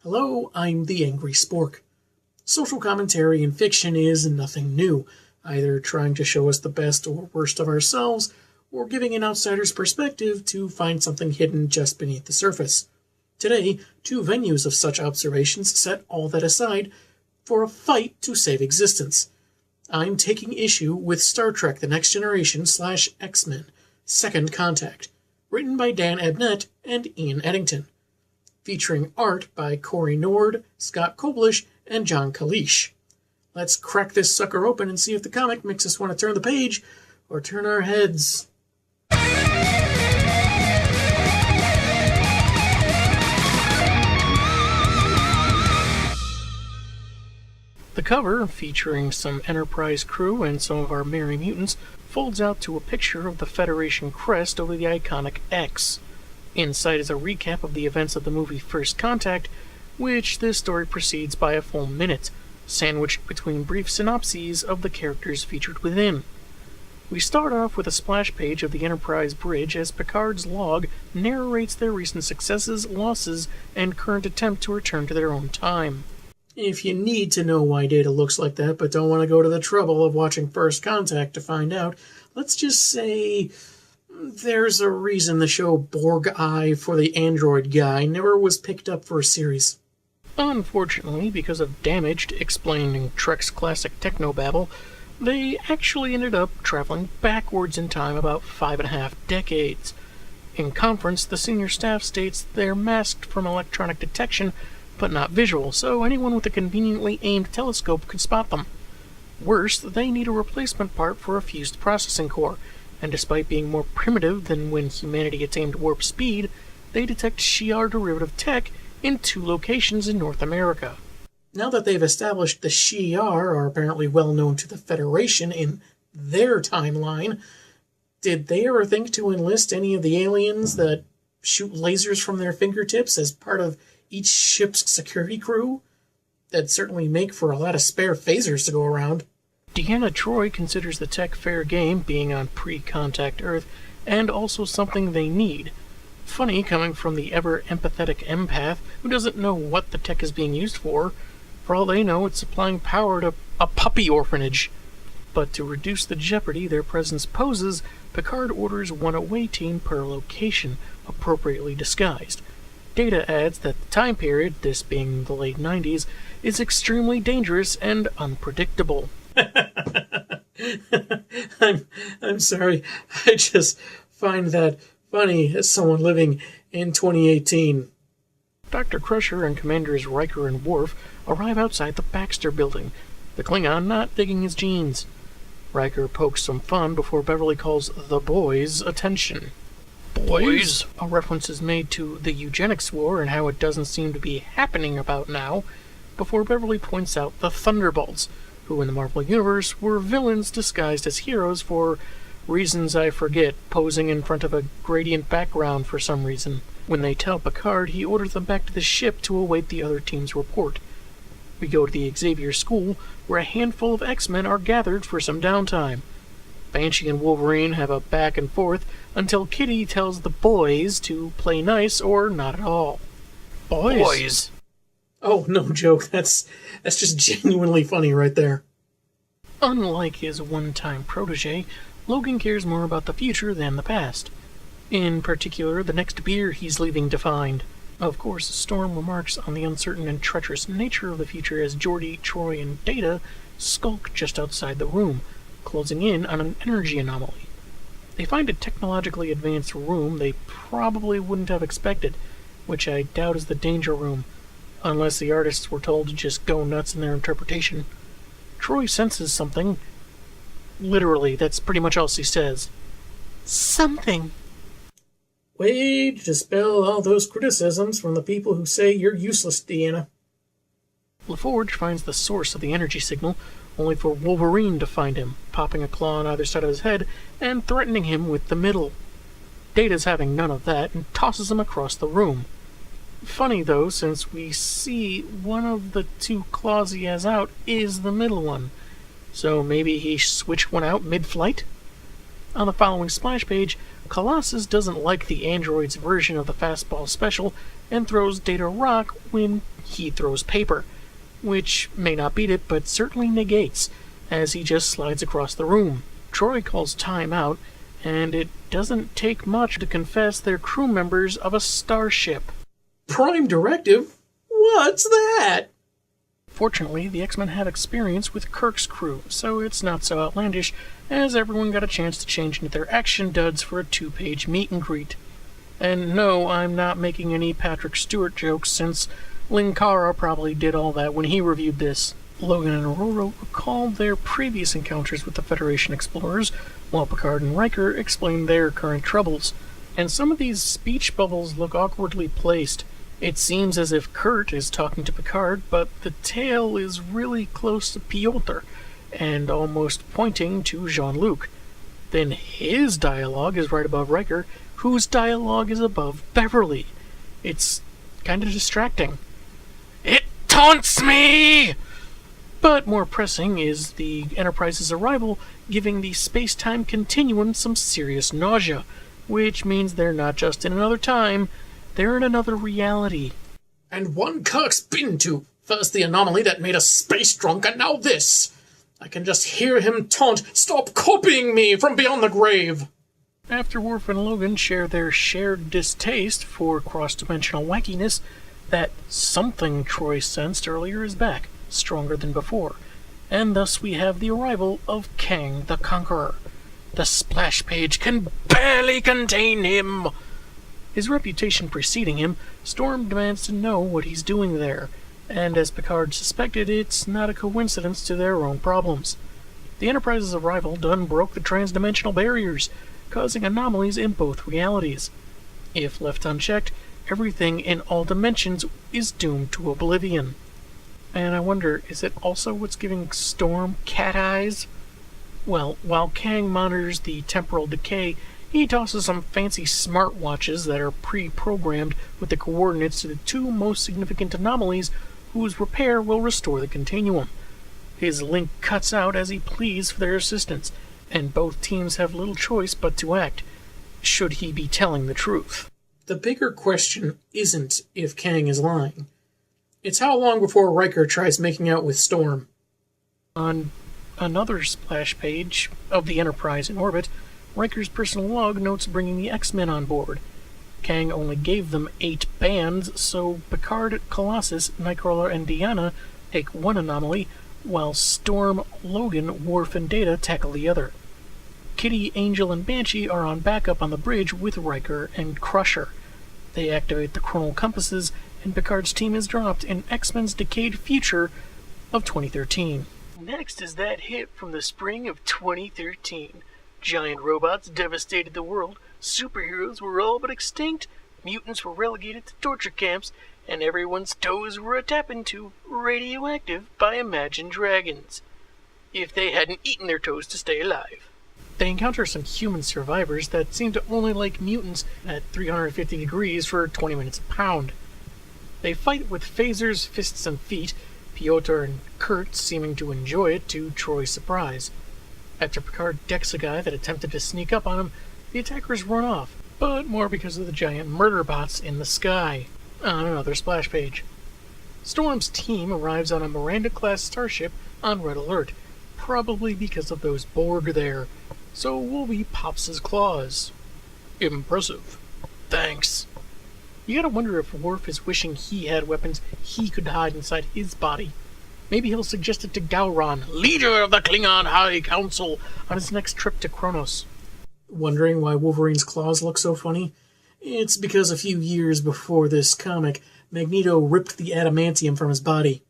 Hello, I'm the Angry Spork. Social commentary in fiction is nothing new, either trying to show us the best or worst of ourselves, or giving an outsider's perspective to find something hidden just beneath the surface. Today, two venues of such observations set all that aside for a fight to save existence. I'm taking issue with Star Trek The Next Generation / X-Men, Second Contact, written by Dan Abnett and Ian Eddington, featuring art by Corey Nord, Scott Koblish, and John Kalish. Let's crack this sucker open and see if the comic makes us want to turn the page or turn our heads. The cover, featuring some Enterprise crew and some of our merry mutants, folds out to a picture of the Federation crest over the iconic X. Inside is a recap of the events of the movie First Contact, which this story proceeds by a full minute, sandwiched between brief synopses of the characters featured within. We start off with a splash page of the Enterprise bridge as Picard's log narrates their recent successes, losses, and current attempt to return to their own time. If you need to know why Data looks like that but don't want to go to the trouble of watching First Contact to find out, let's just say there's a reason the show Borg Eye for the Android Guy never was picked up for a series. Unfortunately, because of damage explained in Trek's classic technobabble, they actually ended up traveling backwards in time about 5.5 decades. In conference, the senior staff states they're masked from electronic detection, but not visual, so anyone with a conveniently aimed telescope could spot them. Worse, they need a replacement part for a fused processing core, and despite being more primitive than when humanity attained warp speed, they detect Shi'ar derivative tech in 2 locations in North America. Now that they've established the Shi'ar are apparently well known to the Federation in their timeline, did they ever think to enlist any of the aliens that shoot lasers from their fingertips as part of each ship's security crew? That'd certainly make for a lot of spare phasers to go around. Deanna Troi considers the tech fair game, being on pre-contact Earth, and also something they need. Funny coming from the ever-empathetic empath who doesn't know what the tech is being used for. For all they know, it's supplying power to a puppy orphanage. But to reduce the jeopardy their presence poses, Picard orders 1 away team per location, appropriately disguised. Data adds that the time period, this being the late 90s, is extremely dangerous and unpredictable. I'm sorry. I just find that funny as someone living in 2018. Dr. Crusher and Commanders Riker and Worf arrive outside the Baxter building, the Klingon not digging his jeans. Riker pokes some fun before Beverly calls the boys attention. Boys? A reference is made to the eugenics war and how it doesn't seem to be happening about now, before Beverly points out the Thunderbolts, who in the Marvel Universe were villains disguised as heroes for reasons I forget, posing in front of a gradient background for some reason. When they tell Picard, he orders them back to the ship to await the other team's report. We go to the Xavier School, where a handful of X-Men are gathered for some downtime. Banshee and Wolverine have a back and forth until Kitty tells the boys to play nice or not at all. Boys! Oh, no joke. That's just genuinely funny right there. Unlike his one-time protege, Logan cares more about the future than the past. In particular, the next beer he's leaving to find. Of course, Storm remarks on the uncertain and treacherous nature of the future as Geordi, Troi, and Data skulk just outside the room, closing in on an energy anomaly. They find a technologically advanced room they probably wouldn't have expected, which I doubt is the danger room, unless the artists were told to just go nuts in their interpretation. Troi senses something. Literally, that's pretty much all she says. Something. Way to dispel all those criticisms from the people who say you're useless, Deanna. LaForge finds the source of the energy signal, only for Wolverine to find him, popping a claw on either side of his head and threatening him with the middle. Data's having none of that and tosses him across the room. Funny, though, since we see one of the 2 claws he has out is the middle one. So maybe he switched one out mid-flight? On the following splash page, Colossus doesn't like the android's version of the fastball special and throws Data a rock when he throws paper, which may not beat it, but certainly negates, as he just slides across the room. Troy calls time out, and it doesn't take much to confess they're crew members of a starship. Prime Directive? What's that? Fortunately, the X-Men have experience with Kirk's crew, so it's not so outlandish, as everyone got a chance to change into their action duds for a 2-page meet and greet. And no, I'm not making any Patrick Stewart jokes, since Linkara probably did all that when he reviewed this. Logan and Aurora recall their previous encounters with the Federation explorers, while Picard and Riker explain their current troubles. And some of these speech bubbles look awkwardly placed. It seems as if Kurt is talking to Picard, but the tail is really close to Piotr, and almost pointing to Jean-Luc. Then his dialogue is right above Riker, whose dialogue is above Beverly. It's kind of distracting. It taunts me! But more pressing is the Enterprise's arrival giving the space-time continuum some serious nausea, which means they're not just in another time, they're in another reality. And one Kirk's been to. First the anomaly that made us space drunk, and now this. I can just hear him taunt, "Stop copying me!" from beyond the grave. After Worf and Logan share their shared distaste for cross-dimensional wackiness, that something Troy sensed earlier is back, stronger than before, and thus we have the arrival of Kang the Conqueror. The splash page can barely contain him! His reputation preceding him, Storm demands to know what he's doing there, and as Picard suspected, it's not a coincidence to their own problems. The Enterprise's arrival done broke the transdimensional barriers, causing anomalies in both realities. If left unchecked, everything in all dimensions is doomed to oblivion. And I wonder, is it also what's giving Storm cat eyes? Well, while Kang monitors the temporal decay, he tosses some fancy smartwatches that are pre-programmed with the coordinates to the 2 most significant anomalies whose repair will restore the continuum. His link cuts out as he pleads for their assistance, and both teams have little choice but to act, should he be telling the truth. The bigger question isn't if Kang is lying. It's how long before Riker tries making out with Storm. On another splash page of the Enterprise in orbit, Riker's personal log notes bringing the X-Men on board. Kang only gave them 8 bands, so Picard, Colossus, Nightcrawler, and Deanna take one anomaly, while Storm, Logan, Worf, and Data tackle the other. Kitty, Angel, and Banshee are on backup on the bridge with Riker and Crusher. They activate the chronal compasses, and Picard's team is dropped in X-Men's decayed future of 2013. Next is that hit from the spring of 2013. Giant robots devastated the world, superheroes were all but extinct, mutants were relegated to torture camps, and everyone's toes were a tap into radioactive by imagined dragons. If they hadn't eaten their toes to stay alive. They encounter some human survivors that seem to only like mutants at 350 degrees for 20 minutes a pound. They fight with phasers, fists, and feet, Piotr and Kurt seeming to enjoy it to Troy's surprise. After Picard decks a guy that attempted to sneak up on him, the attackers run off, but more because of the giant murder bots in the sky. On another splash page. Storm's team arrives on a Miranda-class starship on red alert, probably because of those Borg there, so Wolvie pops his claws. Impressive. Thanks. You gotta wonder if Worf is wishing he had weapons he could hide inside his body. Maybe he'll suggest it to Gowron, leader of the Klingon High Council, on his next trip to Kronos. Wondering why Wolverine's claws look so funny? It's because a few years before this comic, Magneto ripped the adamantium from his body.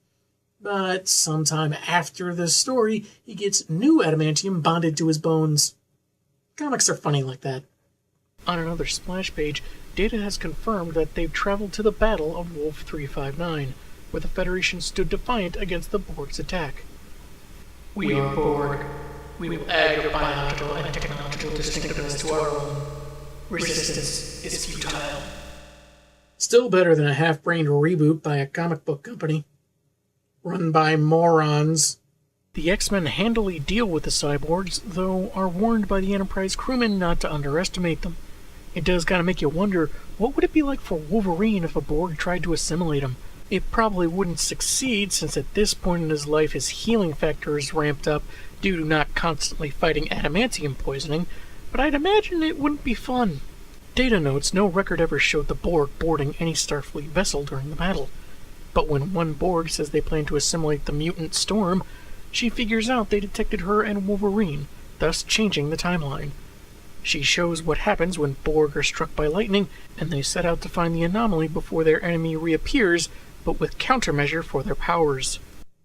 But sometime after this story, he gets new adamantium bonded to his bones. Comics are funny like that. On another splash page, Data has confirmed that they've traveled to the Battle of Wolf 359, where the Federation stood defiant against the Borg's attack. We are Borg. We will add your biological and technological distinctiveness to our own. Resistance is futile. Still better than a half-brained reboot by a comic book company. Run by morons. The X-Men handily deal with the cyborgs, though are warned by the Enterprise crewmen not to underestimate them. It does kind of make you wonder, what would it be like for Wolverine if a Borg tried to assimilate him? It probably wouldn't succeed since at this point in his life his healing factor is ramped up due to not constantly fighting adamantium poisoning, but I'd imagine it wouldn't be fun. Data notes no record ever showed the Borg boarding any Starfleet vessel during the battle, but when one Borg says they plan to assimilate the mutant Storm, she figures out they detected her and Wolverine, thus changing the timeline. She shows what happens when Borg are struck by lightning, and they set out to find the anomaly before their enemy reappears, but with countermeasure for their powers.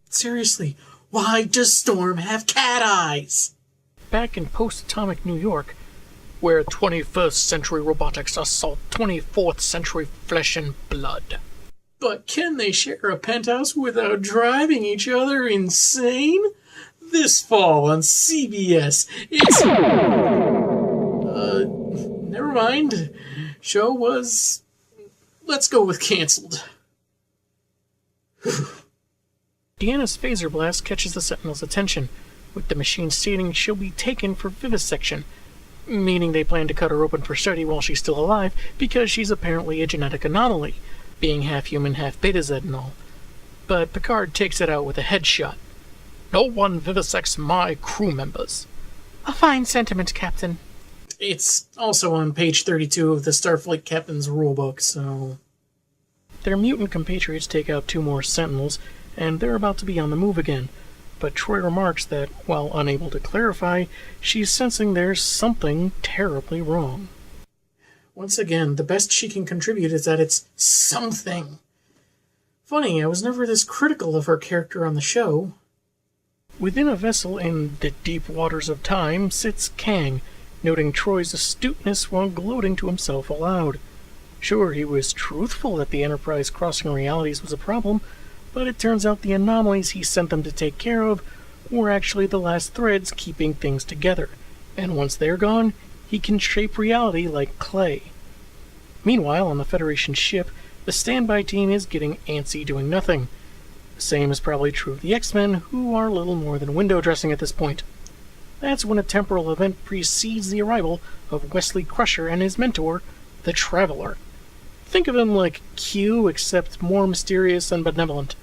Seriously, why does Storm have cat eyes? Back in post-atomic New York, where 21st century robotics assault 24th century flesh and blood. But can they share a penthouse without driving each other insane? This fall on CBS, it's... never mind. Show was... let's go with canceled. Deanna's phaser blast catches the Sentinel's attention, with the machine stating she'll be taken for vivisection, meaning they plan to cut her open for study while she's still alive because she's apparently a genetic anomaly, being half human, half Betazed and all. But Picard takes it out with a headshot. No one vivisects my crew members. A fine sentiment, Captain. It's also on page 32 of the Starfleet Captain's Rulebook, so... Their mutant compatriots take out 2 more Sentinels, and they're about to be on the move again. But Troy remarks that, while unable to clarify, she's sensing there's something terribly wrong. Once again, the best she can contribute is that it's something. Funny, I was never this critical of her character on the show. Within a vessel in the deep waters of time sits Kang, noting Troy's astuteness while gloating to himself aloud. Sure, he was truthful that the Enterprise crossing realities was a problem, but it turns out the anomalies he sent them to take care of were actually the last threads keeping things together, and once they're gone, he can shape reality like clay. Meanwhile, on the Federation ship, the standby team is getting antsy doing nothing. The same is probably true of the X-Men, who are little more than window dressing at this point. That's when a temporal event precedes the arrival of Wesley Crusher and his mentor, the Traveler. Think of him like Q, except more mysterious and benevolent.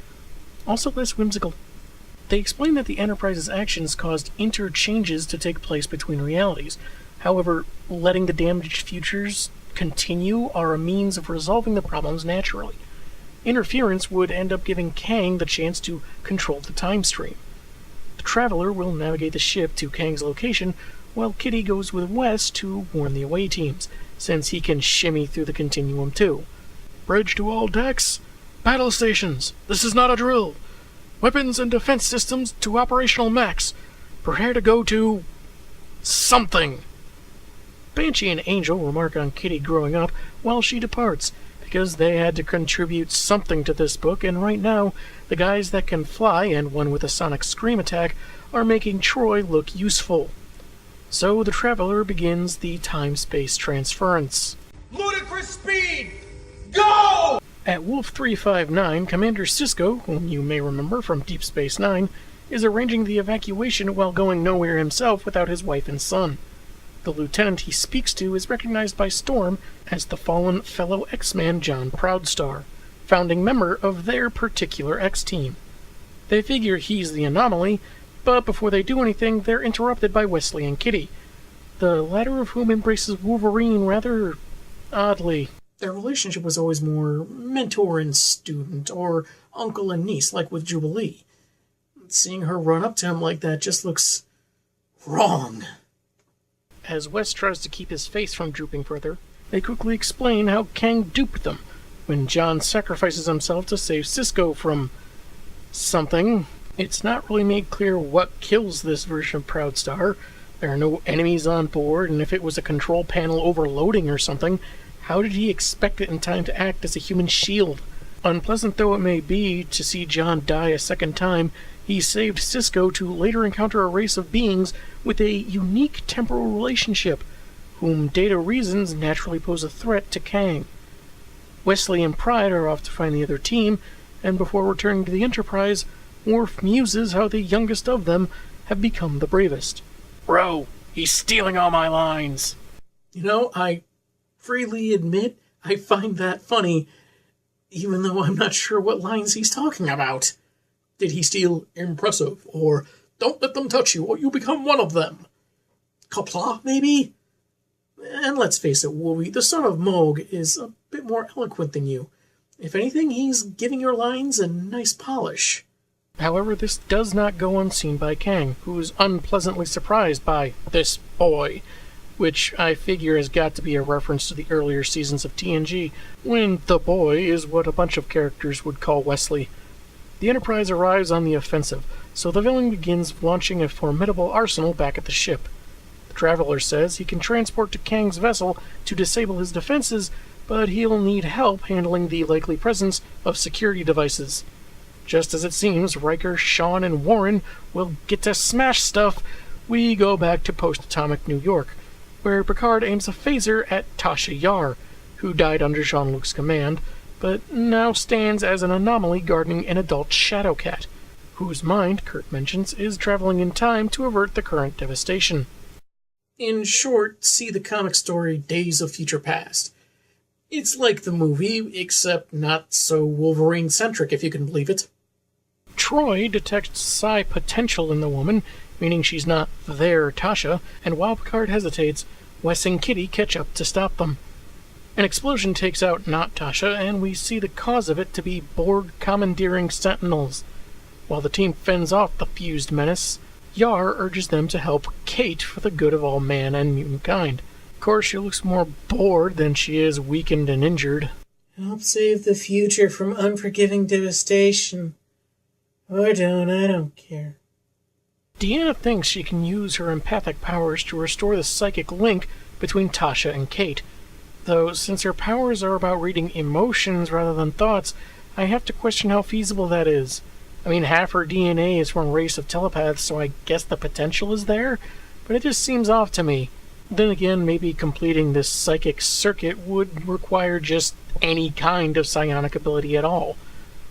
Also less whimsical. They explain that the Enterprise's actions caused interchanges to take place between realities. However, letting the damaged futures continue are a means of resolving the problems naturally. Interference would end up giving Kang the chance to control the time stream. The Traveler will navigate the ship to Kang's location, while Kitty goes with Wes to warn the away teams, since he can shimmy through the continuum too. Bridge to all decks. Battle stations. This is not a drill. Weapons and defense systems to operational max. Prepare to go to... something. Banshee and Angel remark on Kitty growing up while she departs, because they had to contribute something to this book, and right now, the guys that can fly and one with a sonic scream attack are making Troy look useful. So the Traveler begins the time-space transference. Ludicrous speed! Go! At Wolf 359, Commander Sisko, whom you may remember from Deep Space Nine, is arranging the evacuation while going nowhere himself without his wife and son. The lieutenant he speaks to is recognized by Storm as the fallen fellow X-Man John Proudstar, founding member of their particular X-team. They figure he's the anomaly, but before they do anything, they're interrupted by Wesley and Kitty, the latter of whom embraces Wolverine rather oddly. Their relationship was always more mentor and student, or uncle and niece, like with Jubilee. Seeing her run up to him like that just looks... wrong. As Wes tries to keep his face from drooping further, they quickly explain how Kang duped them, when John sacrifices himself to save Sisko from... something. It's not really made clear what kills this version of Proudstar. There are no enemies on board, and if it was a control panel overloading or something, how did he expect it in time to act as a human shield? Unpleasant though it may be to see John die a second time, he saved Sisko to later encounter a race of beings with a unique temporal relationship, whom Data reasons naturally pose a threat to Kang. Wesley and Pride are off to find the other team, and before returning to the Enterprise, Worf muses how the youngest of them have become the bravest. Bro, he's stealing all my lines. You know, I freely admit I find that funny, even though I'm not sure what lines he's talking about. Did he steal impressive, or don't let them touch you or you become one of them? Qapla', maybe? And let's face it, Wooey, the son of Moog is a bit more eloquent than you. If anything, he's giving your lines a nice polish. However, this does not go unseen by Kang, who's unpleasantly surprised by this boy, which I figure has got to be a reference to the earlier seasons of TNG, when the boy is what a bunch of characters would call Wesley. The Enterprise arrives on the offensive, so the villain begins launching a formidable arsenal back at the ship. The Traveler says he can transport to Kang's vessel to disable his defenses, but he'll need help handling the likely presence of security devices. Just as it seems Riker, Sean, and Warren will get to smash stuff, we go back to post-atomic New York, where Picard aims a phaser at Tasha Yar, who died under Jean-Luc's command, but now stands as an anomaly guarding an adult Shadowcat, whose mind, Kurt mentions, is traveling in time to avert the current devastation. In short, see the comic story Days of Future Past. It's like the movie, except not so Wolverine-centric, if you can believe it. Troy detects psi potential in the woman, meaning she's not their Tasha, and while Picard hesitates, Wes and Kitty catch up to stop them. An explosion takes out not Tasha, and we see the cause of it to be Borg commandeering Sentinels. While the team fends off the fused menace, Yar urges them to help Kate for the good of all man and mutant kind. Of course, she looks more bored than she is weakened and injured. Help save the future from unforgiving devastation. Or don't, I don't care. Deanna thinks she can use her empathic powers to restore the psychic link between Tasha and Kate. Though, since her powers are about reading emotions rather than thoughts, I have to question how feasible that is. I mean, half her DNA is from a race of telepaths, so I guess the potential is there, but it just seems off to me. Then again, maybe completing this psychic circuit would require just any kind of psionic ability at all.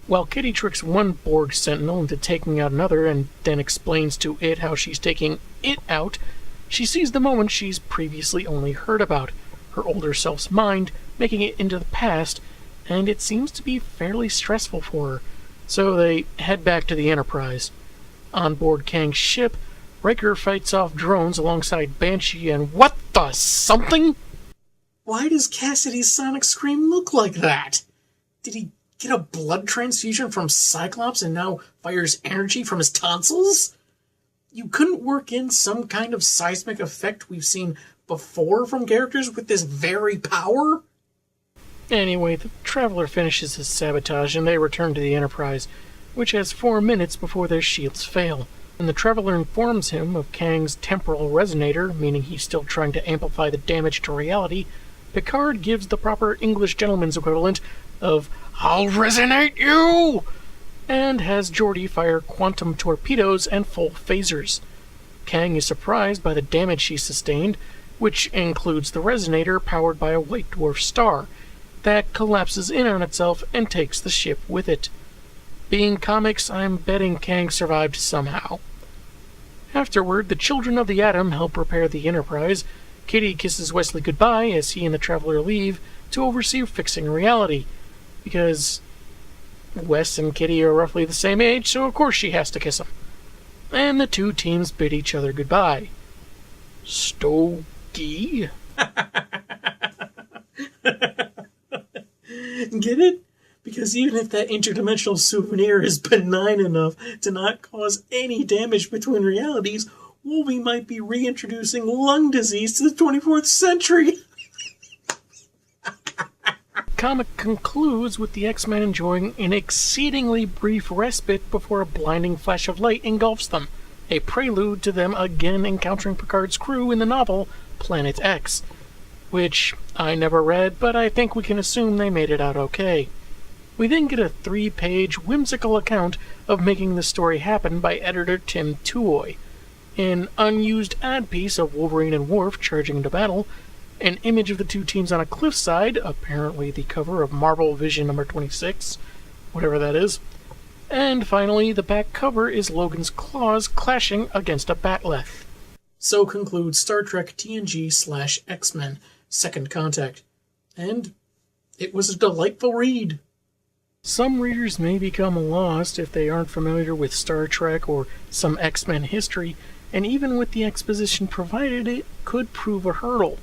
While Kitty tricks one Borg Sentinel into taking out another and then explains to it how she's taking it out, she sees the moment she's previously only heard about, her older self's mind making it into the past, and it seems to be fairly stressful for her. So they head back to the Enterprise. On board Kang's ship, Riker fights off drones alongside Banshee and what the something? Why does Cassidy's sonic scream look like that? Did he get a blood transfusion from Cyclops and now fires energy from his tonsils? You couldn't work in some kind of seismic effect we've seen before from characters with this very power? Anyway, the Traveler finishes his sabotage and they return to the Enterprise, which has 4 minutes before their shields fail. When the Traveler informs him of Kang's temporal resonator, meaning he's still trying to amplify the damage to reality, Picard gives the proper English gentleman's equivalent of "I'll resonate you!" and has Geordi fire quantum torpedoes and full phasers. Kang is surprised by the damage she sustained, which includes the resonator powered by a white dwarf star that collapses in on itself and takes the ship with it. Being comics, I'm betting Kang survived somehow. Afterward, the children of the Atom help repair the Enterprise. Kitty kisses Wesley goodbye as he and the Traveler leave to oversee fixing reality, because Wes and Kitty are roughly the same age, so of course she has to kiss him. And the two teams bid each other goodbye. Stogie? Get it? Because even if that interdimensional souvenir is benign enough to not cause any damage between realities, Wolvie might be reintroducing lung disease to the 24th century. Comic concludes with the X-Men enjoying an exceedingly brief respite before a blinding flash of light engulfs them, a prelude to them again encountering Picard's crew in the novel Planet X, which I never read, but I think we can assume they made it out okay. We then get a 3-page whimsical account of making the story happen by editor Tim Tuohy, an unused ad piece of Wolverine and Worf charging into battle, an image of the two teams on a cliffside, apparently the cover of Marvel Vision number 26, whatever that is, and finally the back cover is Logan's claws clashing against a bat'leth. So concludes Star Trek TNG/X-Men Second Contact. And it was a delightful read. Some readers may become lost if they aren't familiar with Star Trek or some X-Men history, and even with the exposition provided, it could prove a hurdle.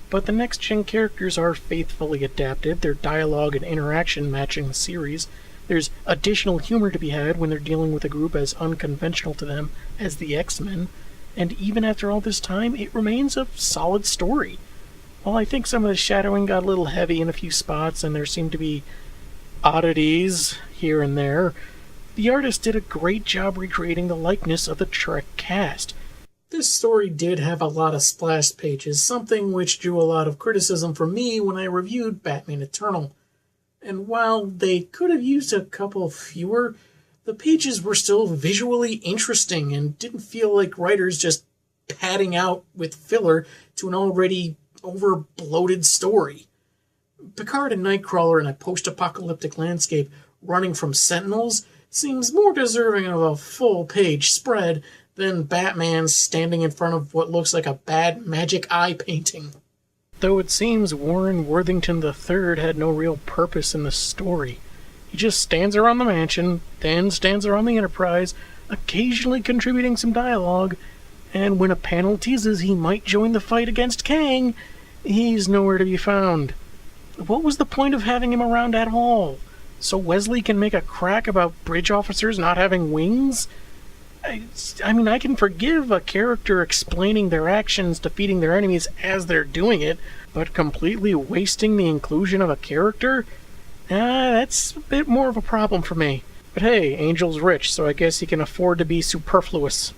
But the next-gen characters are faithfully adapted, their dialogue and interaction matching the series. There's additional humor to be had when they're dealing with a group as unconventional to them as the X-Men, and even after all this time, it remains a solid story. While I think some of the shadowing got a little heavy in a few spots and there seemed to be oddities here and there, the artist did a great job recreating the likeness of the Trek cast. This story did have a lot of splash pages, something which drew a lot of criticism from me when I reviewed Batman Eternal. And while they could have used a couple fewer, the pages were still visually interesting and didn't feel like writers just padding out with filler to an already over-bloated story. Picard and Nightcrawler in a post-apocalyptic landscape running from Sentinels seems more deserving of a full-page spread than Batman standing in front of what looks like a bad magic eye painting. Though it seems Warren Worthington III had no real purpose in the story. He just stands around the mansion, then stands around the Enterprise, occasionally contributing some dialogue, and when a panel teases he might join the fight against Kang, he's nowhere to be found. What was the point of having him around at all? So Wesley can make a crack about bridge officers not having wings? I mean, I can forgive a character explaining their actions, defeating their enemies as they're doing it, but completely wasting the inclusion of a character? That's a bit more of a problem for me. But hey, Angel's rich, so I guess he can afford to be superfluous.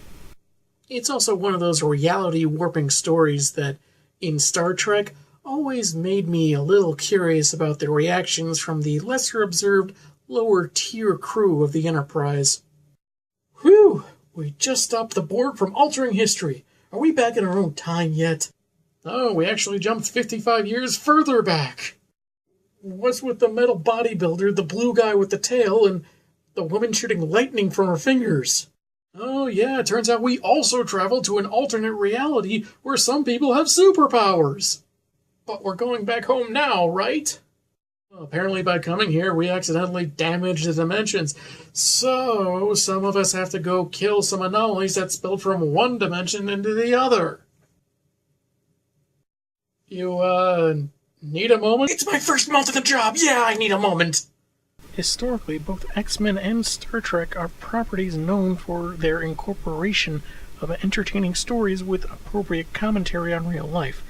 It's also one of those reality-warping stories that, in Star Trek, always made me a little curious about the reactions from the lesser-observed, lower-tier crew of the Enterprise. Whew! We just stopped the Borg from altering history. Are we back in our own time yet? Oh, we actually jumped 55 years further back. What's with the metal bodybuilder, the blue guy with the tail, and the woman shooting lightning from her fingers? Oh yeah, it turns out we also traveled to an alternate reality where some people have superpowers. But we're going back home now, right? Well, apparently by coming here, we accidentally damaged the dimensions. So, some of us have to go kill some anomalies that spilled from one dimension into the other. You, need a moment? It's my first month of the job! Yeah, I need a moment! Historically, both X-Men and Star Trek are properties known for their incorporation of entertaining stories with appropriate commentary on real life.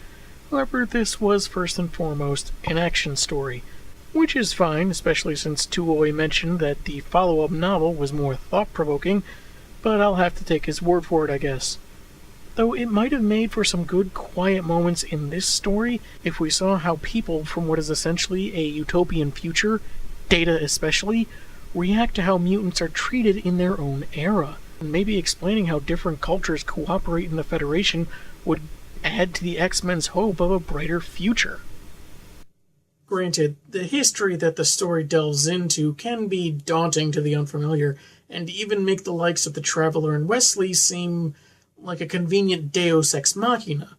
However, this was first and foremost an action story, which is fine, especially since Tuohy mentioned that the follow-up novel was more thought-provoking, but I'll have to take his word for it, I guess. Though it might have made for some good, quiet moments in this story if we saw how people from what is essentially a utopian future, Data especially, react to how mutants are treated in their own era. And maybe explaining how different cultures cooperate in the Federation would add to the X-Men's hope of a brighter future. Granted, the history that the story delves into can be daunting to the unfamiliar, and even make the likes of the Traveler and Wesley seem like a convenient deus ex machina,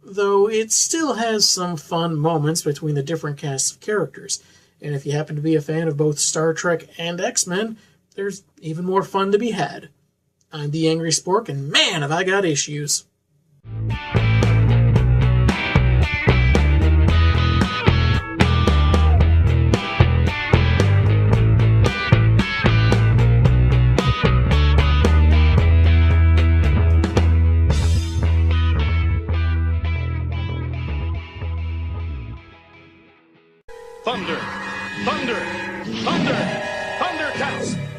though it still has some fun moments between the different casts of characters, and if you happen to be a fan of both Star Trek and X-Men, there's even more fun to be had. I'm the Angry Spork, and man, have I got issues. Thunder! Thunder! Thunder! Thundercats!